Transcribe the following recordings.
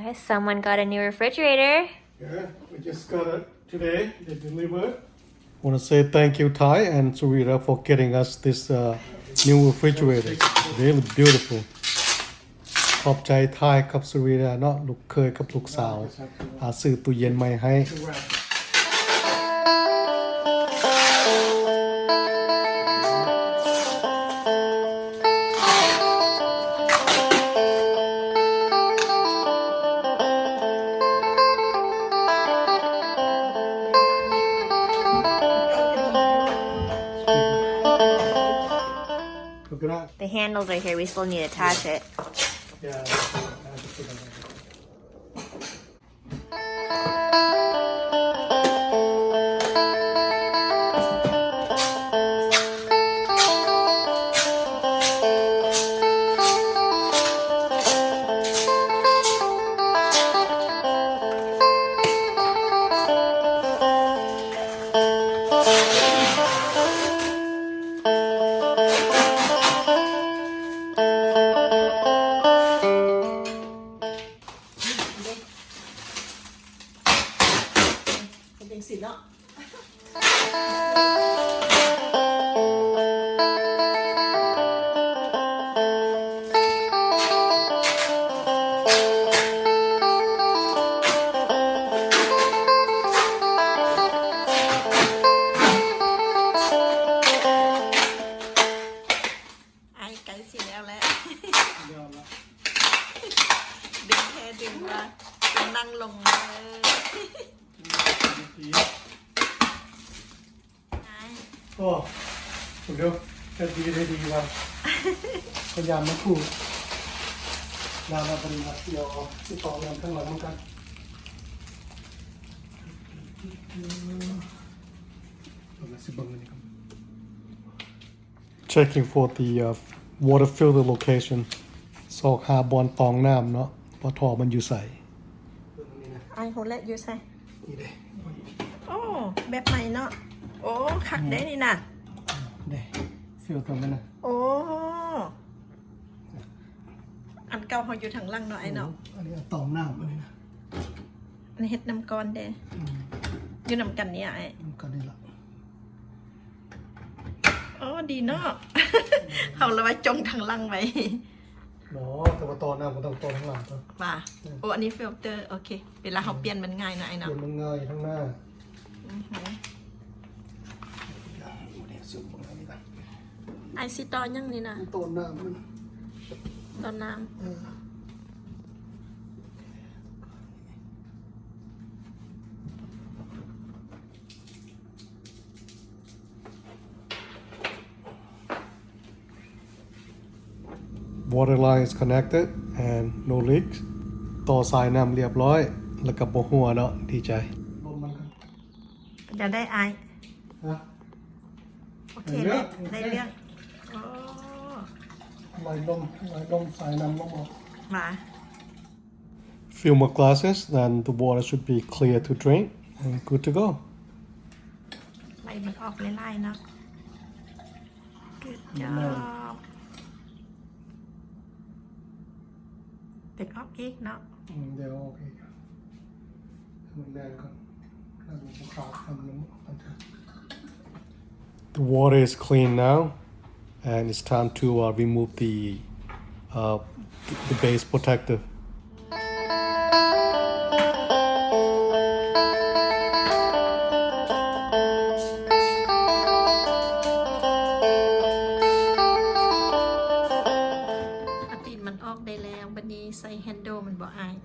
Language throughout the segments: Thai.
Guys, someone got a new refrigerator. Yeah, we just got it today. They delivered. Want to say thank you, Thai and Surita, for getting us this new refrigerator. Really beautiful. ขอบใจไทยกับสุริยาเนาะลูกเคยกับลูกสาวซื้อตู้เย็นใหม่ให้ Look at that. The handles are here. We still need to attach it. Yeah.โอ้ผมเดี๋ยวจะดีได้ดีว่ะพยายามไม่พูดยามมาปฏิบัติเดี๋ยวที่ต่อยามข้างหลังเหมือนกัน Checking for the water filter location ซอกหาบอลตองน้ำเนาะเพราะท่อมันอยู่ใส่ ไอโหเละอยู่ใส่ นี่เลย โอ้แบบใหม่เนาะโอ้ขัดได้นี่นะ เด้ฟิลเตอร์มันนะ โอ้อันเก่าเขาอยู่ทางล่างเนาะไอเนาะ อันนี้ตองน้ำอันนี้นะ อันนี้เฮ็ดน้ำก้อนเด้อยู่น้ำกันเนี่ยไอ มันก็ได้ละ โอ้ดีเนาะ เอาละไว้จงทางล่างไว้ เนาะแต่ว่าตอนน้ำมันต้องตอนข้างหลังก็ ว่าโอ้อันนี้ฟิลเตอร์โอเคเวลาเขาเปลี่ยนมันง่ายนะไอ เป เนาะ ลี่ยนมันง่ายข้างหน้า ไอซีตอนยังนี่นะ ตอนน้ำมัน ตอนน้ water line is connected and no leak ต่อสายน้ำเรียบร้อยแล้วก็บ่หัวเนาะดีใจลมมันกัน ำจะได้ไอ ฮะ โอเคได้ได้เรื่องโอ้ ไหลลมสายน้ำลมออก มา few more glasses then the water should be clear to drink and good to go ไล่มันออกไล่ๆเนาะ Good job เด็กออกอีกเนาะ เดี๋ยวโอเคมันแรงก่อนแล้วมันขาดทำน้ำ The water is clean now and it's time to remove the base protectorอาตีนมันออกได้แล้วบันนี้ใส่แฮนด์ลมันบ่อาย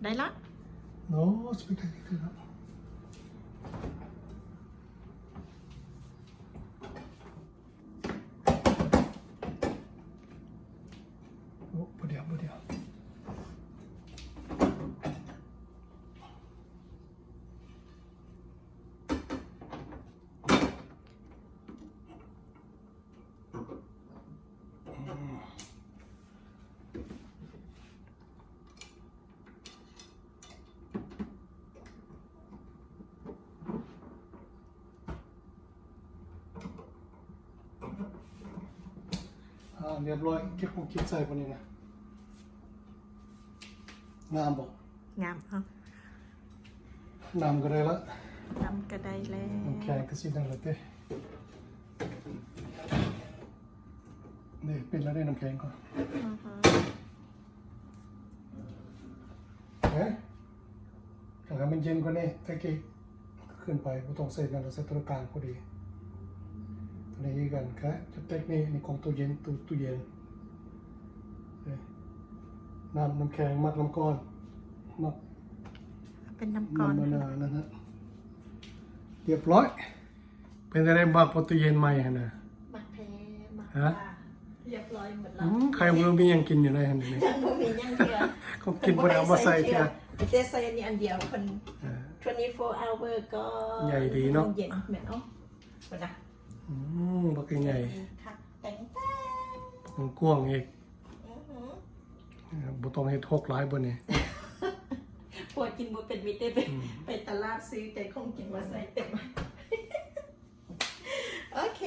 ได้ละ No, it's protected up. Oh, put it up. เรียบร้อยเก็บของกินใส่คนนี้นะงามบอก งามครับ นำก็ได้ละ น้ำกระไดแล้ว น้ำแข็งก็สิดังละเต้นี่เป็นแล้วได้น้ำแข็งก่อนเฮ้ยถ้ามันเย็นกว่านี้ตะกี้ขึ้นไปไม่ต้องใส่นั่นเราใส่ตัวกลางพอดีตัวนี้กันครับจะเทคนี่ของตู้เย็นตู้เย็นน้ำแข็งมัดน้ำก้อนมัด เป็นน้ำก้อน มะนาวนั่นนะเรียบร้อยเป็นอะไรบ้างพอตู้เย็นใหม่ฮะนะ หมักแพ้หมัก ฮะ เรียบร้อยหมดแล้ว ใครรู้มียังกินอยู่ในหันนี่ ยังไม่มียังเดียว เขากินพอดีเอามาใส่เทีย เจ๊ใส่อันนี้อันเดียวคน24 hour ก็ ใหญ่ดีเนาะ เย็นเหมือนเนาะคนละ บักใหญ่ ค่ะแต่ง ของกวางอีกบุต้องให้ทกหลายบนนี่ ปวดกินบัวเป็นมิตรได้ไปตลาดซื้อแต่คงกินมาใส่เต็มโอเค